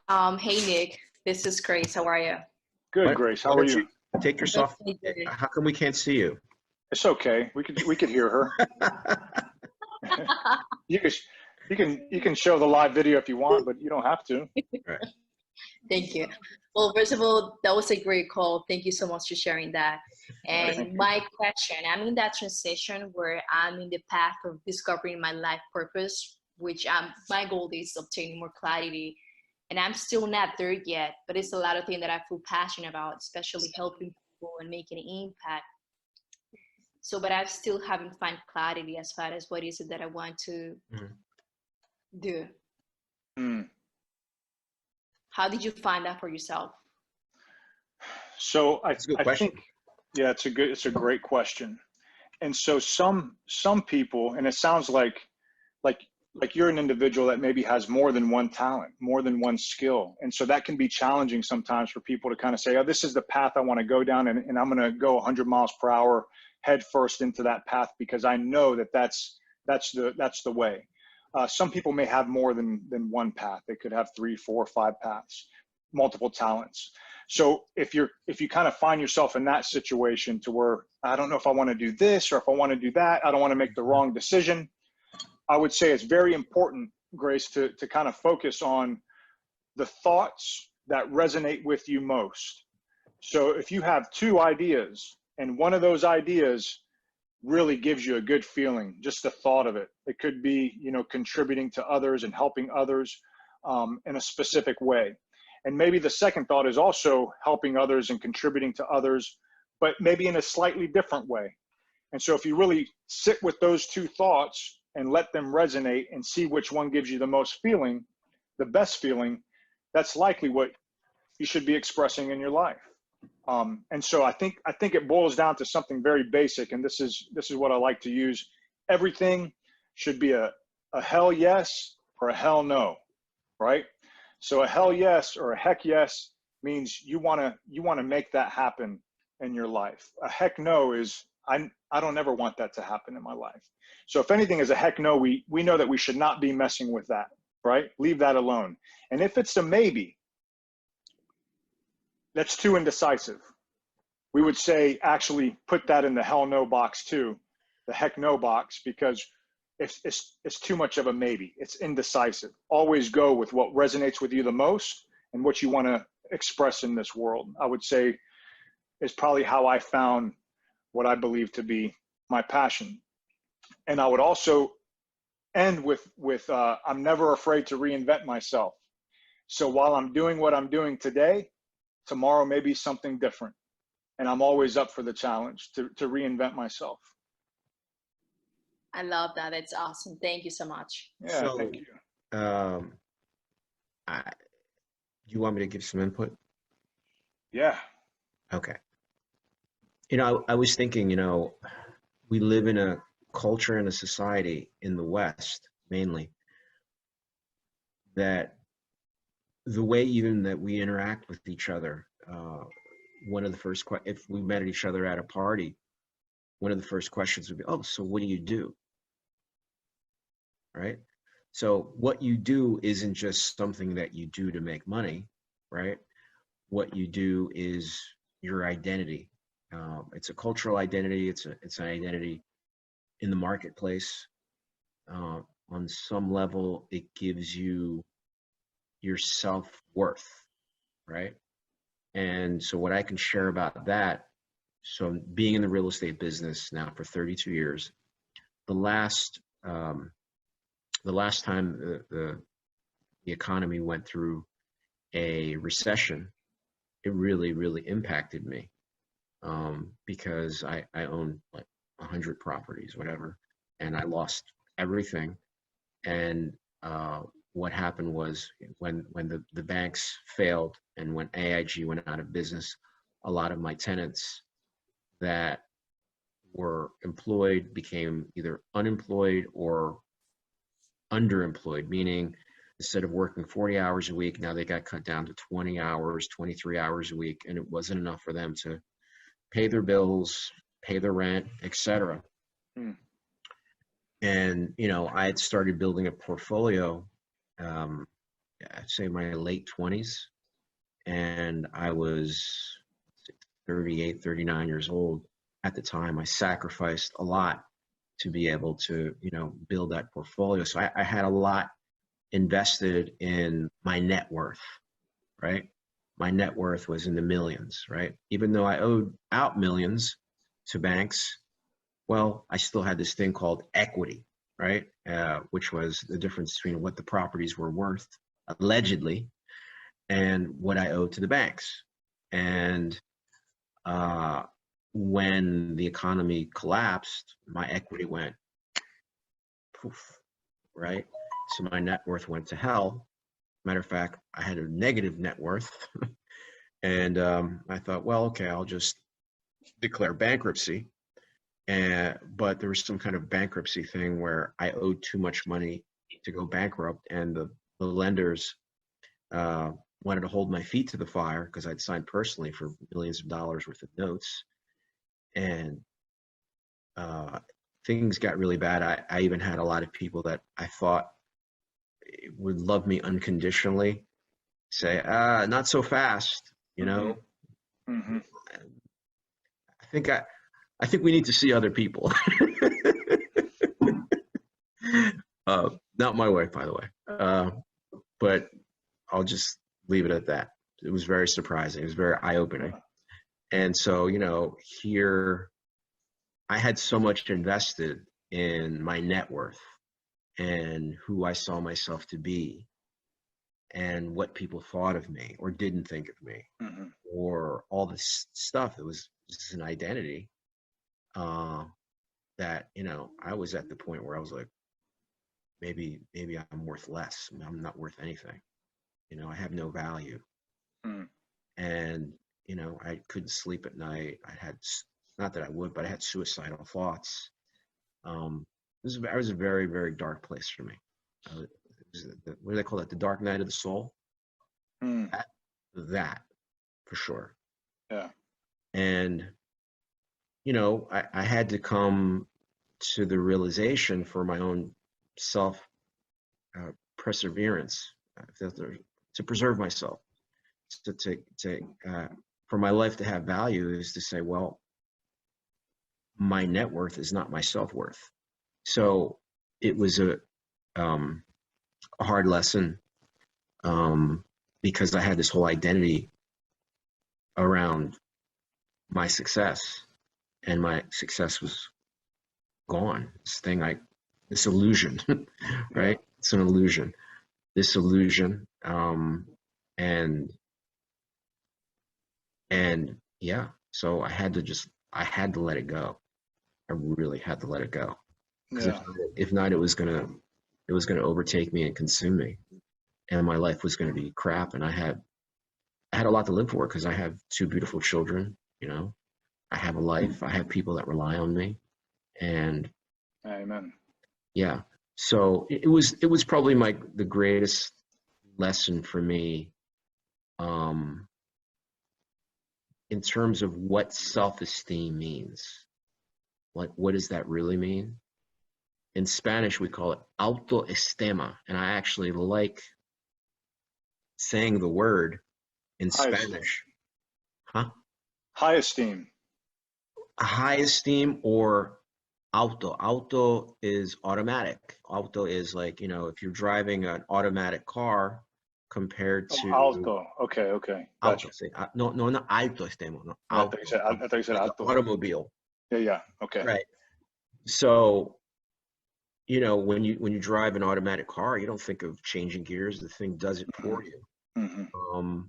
Hey Nic, this is Grace. How are you? Good, Grace. How are you? Take yourself. How come we can't see you? It's okay. We could hear her. You can show the live video if you want, but you don't have to. Right. Thank you. Well, first of all, that was a great call. Thank you so much for sharing that. And my question, I'm in that transition where I'm in the path of discovering my life purpose, which my goal is obtaining more clarity. And I'm still not there yet, but it's a lot of things that I feel passionate about, especially helping people and making an impact. So, but I still haven't found clarity as far as what is it that I want to do. How did you find that for yourself? So I think, yeah, it's a great question. And so some people, and it sounds like you're an individual that maybe has more than one talent, more than one skill. And so that can be challenging sometimes for people to kind of say, oh, this is the path I want to go down, and I'm going to go 100 miles per hour head first into that path because I know that that's the way. Some people may have more than one path. They could have 3, 4, 5 paths, multiple talents. So if you kind of find yourself in that situation to where I don't know if I want to do this or if I want to do that, I don't want to make the wrong decision, I would say it's very important, Grace, to kind of focus on the thoughts that resonate with you most. So if you have 2 ideas and one of those ideas really gives you a good feeling, just the thought of it, it could be, contributing to others and helping others in a specific way. And maybe the second thought is also helping others and contributing to others, but maybe in a slightly different way. And so if you really sit with those 2 thoughts and let them resonate and see which one gives you the most feeling, the best feeling, that's likely what you should be expressing in your life. And so I think it boils down to something very basic, and this is what I like to use. Everything should be a hell yes or a hell no, right? So a hell yes or a heck yes means you want to make that happen in your life. A heck no is I don't ever want that to happen in my life. So if anything is a heck no, we know that we should not be messing with that, right? Leave that alone. And if it's a maybe, that's too indecisive. We would say actually put that in the hell no box too, the heck no box, because it's too much of a maybe. It's indecisive. Always go with what resonates with you the most and what you want to express in this world. I would say is probably how I found what I believe to be my passion. And I would also end with I'm never afraid to reinvent myself. So while I'm doing what I'm doing today, tomorrow may be something different. And I'm always up for the challenge to reinvent myself. I love that. It's awesome. Thank you so much. Yeah, So, thank you. Do you want me to give some input? Yeah. Okay. You know, I was thinking, you know, we live in a culture and a society in the West, mainly, that the way even that we interact with each other, one of the first, if we met each other at a party, one of the first questions would be, oh, so what do you do? Right? So what you do isn't just something that you do to make money, right? What you do is your identity. It's a cultural identity. It's an identity in the marketplace. On some level, it gives you your self-worth, right? And so what I can share about that, so being in the real estate business now for 32 years, the last time the economy went through a recession, it really impacted me, because I own like 100 properties, whatever, and I lost everything. And what happened was when the banks failed and when AIG went out of business, a lot of my tenants that were employed became either unemployed or underemployed, meaning instead of working 40 hours a week, now they got cut down to 20 hours, 23 hours a week, and it wasn't enough for them to pay their bills, pay their rent, etc. And, you know, I had started building a portfolio, I'd say my late 20s, and I was 38, 39 years old at the time. I sacrificed a lot to be able to, you know, build that portfolio. So I had a lot invested in my net worth, right? My net worth was in the millions, right? Even though I owed out millions to banks, well, I still had this thing called equity, right? Which was the difference between what the properties were worth, allegedly, and what I owed to the banks. And when the economy collapsed, my equity went poof, right? So my net worth went to hell. Matter of fact, I had a negative net worth. And I thought, well, okay, I'll just declare bankruptcy. But there was some kind of bankruptcy thing where I owed too much money to go bankrupt, and the lenders wanted to hold my feet to the fire because I'd signed personally for millions of dollars worth of notes. And things got really bad. I even had a lot of people that I thought would love me unconditionally say, not so fast, you know. Mm-hmm. I think we need to see other people. Not my wife, by the way. But I'll just leave it at that. It was very surprising. It was very eye-opening. And so, you know, here I had so much invested in my net worth and who I saw myself to be and what people thought of me or didn't think of me, or all this stuff. It was just an identity that, you know, I was at the point where I was like, maybe I'm worth less. I'm not worth anything. You know, I have no value. And, you know, I couldn't sleep at night. I had, not that I would, but I had suicidal thoughts. It was a very dark place for me. What do they call it? The dark night of the soul? That for sure. Yeah. And, you know, I had to come to the realization for my own self perseverance, to preserve myself, for my life to have value, is to say, well, my net worth is not my self-worth. So it was a hard lesson, because I had this whole identity around my success, and my success was gone. This illusion, right? It's an illusion. This illusion, and yeah. So I had to let it go. I really had to let it go, because if not, it was gonna overtake me and consume me, and my life was gonna be crap. And I had a lot to live for, because I have two beautiful children. You know, I have a life. I have people that rely on me, and Amen. yeah. So it was probably the greatest lesson for me, in terms of what self-esteem means. Like, what does that really mean? In Spanish, we call it autoestima, and I actually like saying the word in Spanish. Huh? High esteem. High esteem, or auto. Auto is automatic. Auto is like, if you're driving an automatic car compared to Alto. Okay. Gotcha. auto. No, not alto estemo. No, I auto. thought you said Like alto. automobile. Yeah. Okay. Right. So, when you drive an automatic car, you don't think of changing gears. The thing does it for you. Mm-hmm.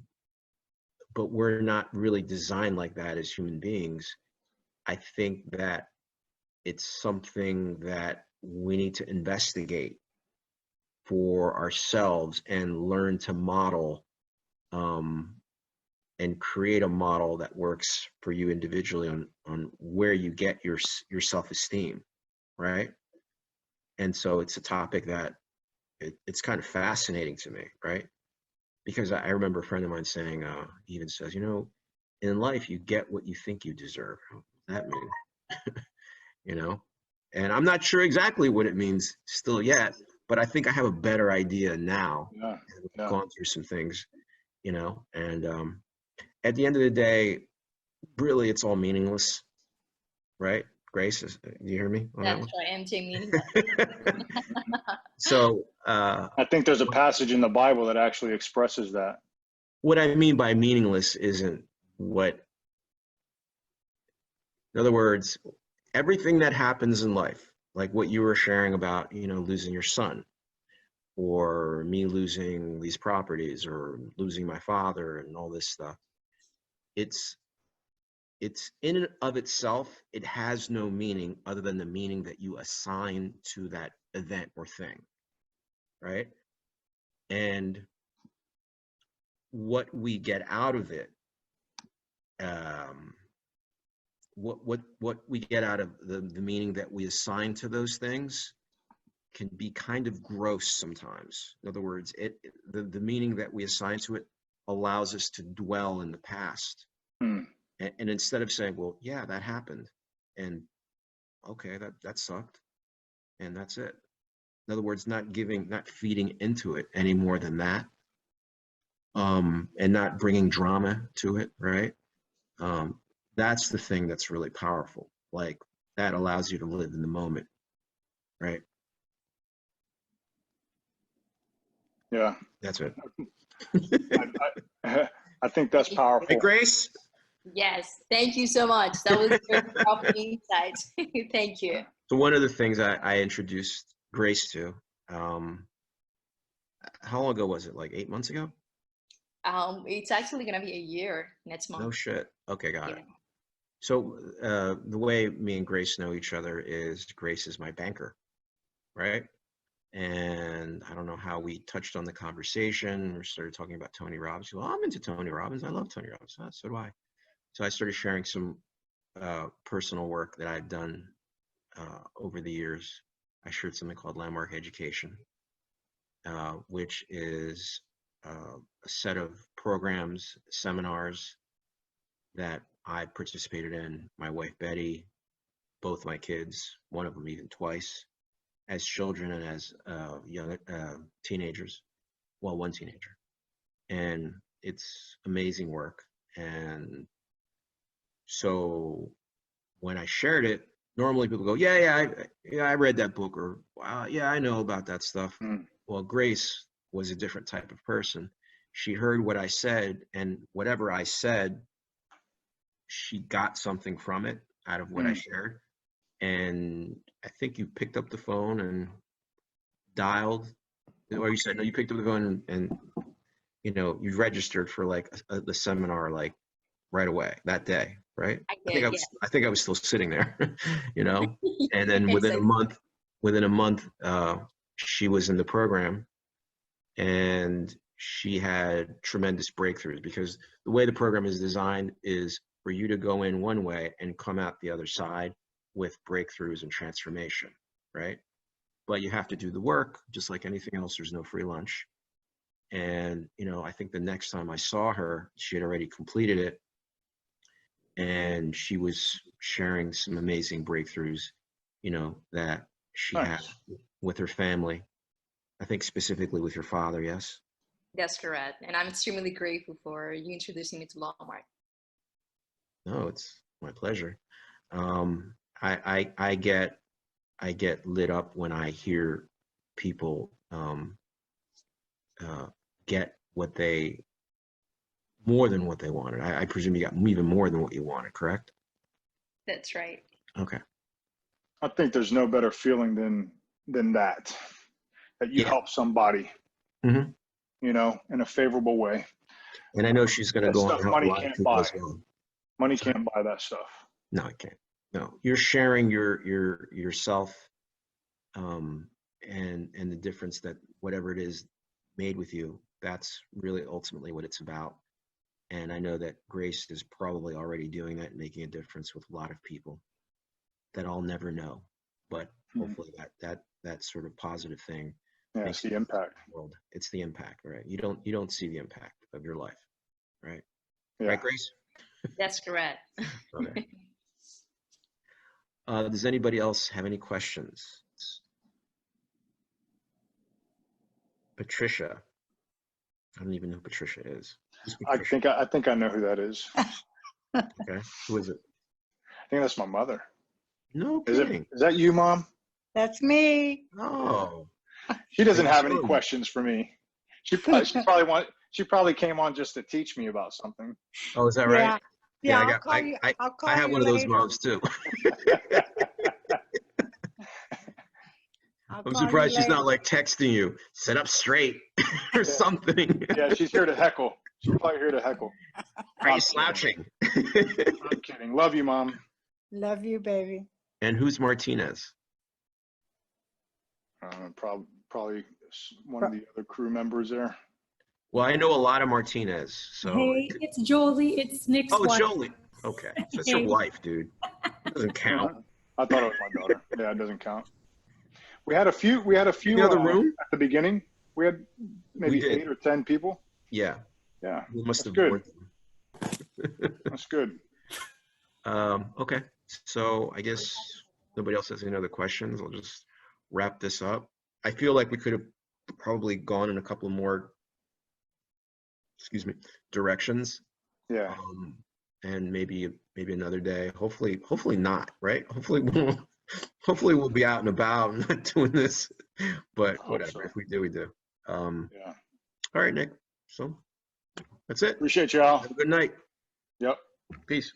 But we're not really designed like that as human beings. I think that it's something that we need to investigate for ourselves and learn to model, and create a model that works for you individually on where you get your self-esteem, right? And so it's a topic that it's kind of fascinating to me, right? Because I remember a friend of mine saying, he even says, in life you get what you think you deserve. What does that mean? And I'm not sure exactly what it means still yet, but I think I have a better idea now. I've gone through some things, and at the end of the day, really, it's all meaningless, right? Grace, do you hear me on that one? That's right, MJ, meaningless. So I think there's a passage in the Bible that actually expresses that. What I mean by meaningless isn't what, in other words, everything that happens in life, like what you were sharing about, losing your son, or me losing these properties, or losing my father, and all this stuff. It's in and of itself, it has no meaning other than the meaning that you assign to that event or thing, right? And what we get out of it, what we get out of the meaning that we assign to those things can be kind of gross sometimes. In other words, the meaning that we assign to it allows us to dwell in the past. And instead of saying, well, yeah, that happened, and okay, that sucked, and that's it. In other words, not feeding into it any more than that, and not bringing drama to it, right? That's the thing that's really powerful. Like, that allows you to live in the moment, right? Yeah. That's it. I think that's powerful. Hey, Grace? Yes, thank you so much. That was very powerful insight. Thank you. So one of the things I introduced Grace to, how long ago was it? Like 8 months ago? It's actually gonna be a year next month. No shit. Okay, got it. So the way me and Grace know each other is Grace is my banker, right? And I don't know how we touched on the conversation. We started talking about Tony Robbins. Well, I'm into Tony Robbins. I love Tony Robbins. So do I. So I started sharing some personal work that I've done over the years. I shared something called Landmark Education, which is a set of programs, seminars that I participated in. My wife, Betty, both my kids, one of them even twice, as children and as young teenagers. Well, one teenager. And it's amazing work. And so when I shared it, normally people go, yeah, I read that book, or yeah, I know about that stuff. Well, Grace was a different type of person. She heard what I said, and whatever I said, she got something from it out of what I shared. and I think you picked up the phone and dialed, or you said, no, you picked up the phone and you know, you registered for like the seminar like right away that day, right? I I think did, I think I was still sitting there, you know, and then Yes, within a month, she was in the program, and she had tremendous breakthroughs, because the way the program is designed is for you to go in one way and come out the other side with breakthroughs and transformation, right? But you have to do the work, just like anything else. There's no free lunch. And, you know, I think the next time I saw her, she had already completed it, and she was sharing some amazing breakthroughs, you know, that she had Nice. with her family. I think specifically with her father, yes? that's correct. And I'm extremely grateful for you introducing me to Walmart. No, it's my pleasure. I get lit up when I hear people get what they, more than what they wanted. I presume you got even more than what you wanted, correct? That's right. Okay. I think there's no better feeling than that you Yeah. help somebody, Mm-hmm. you know, in a favorable way. And I know she's going to That go on stuff to help a money lot of can't people buy. as well. Money Sorry. can't buy that stuff. No, I can't. No, you're sharing yourself, and the difference that whatever it is made with you, that's really ultimately what it's about. And I know that Grace is probably already doing that and making a difference with a lot of people that I'll never know. But hopefully that sort of positive thing. Yeah, makes it's the impact. World. It's the impact, right? You don't see the impact of your life, right? Yeah. Right, Grace? That's correct. Okay. Does anybody else have any questions? Patricia. I don't even know who Patricia is. Who's Patricia? I think I know who that is. Okay. Who is it? I think that's my mother. No Is kidding. is that you, Mom? That's me. Oh. She doesn't have any Sure. questions for me. She probably came on just to teach me about something. Oh, is that right? Yeah, I I'll call you. I'll call I have you one of those later. moms too. I'll I'm call you surprised she's later. not like texting you, sit up straight or something. Yeah, she's here to heckle. She's probably here to heckle. Are you slouching? I'm kidding. Love you, Mom. Love you, baby. And who's Martinez? Probably one of the other crew members there. Well, I know a lot of Martinez, so. Hey, it's Jolie. It's Nick's Oh, it's wife. Jolie. Okay, so it's your Hey. wife, dude. It doesn't count. I thought it was my daughter. Yeah, it doesn't count. We had a few. In the other room? at the beginning. We had maybe 8 or 10 people. Yeah. Yeah, We must have good. bored them. That's good. Okay, so I guess nobody else has any other questions. I'll just wrap this up. I feel like we could have probably gone in a couple more, directions. Yeah. And maybe another day. Hopefully not, right? Hopefully we'll be out and about and not doing this. But whatever. So. If we do, we do. Yeah. All right, Nick. So that's it. Appreciate y'all. Have a good night. Yep. Peace.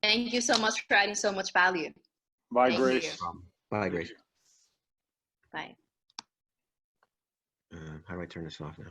Thank you so much for adding so much value. Bye, Thank Grace. you. Bye, Grace. Bye. How do I turn this off now?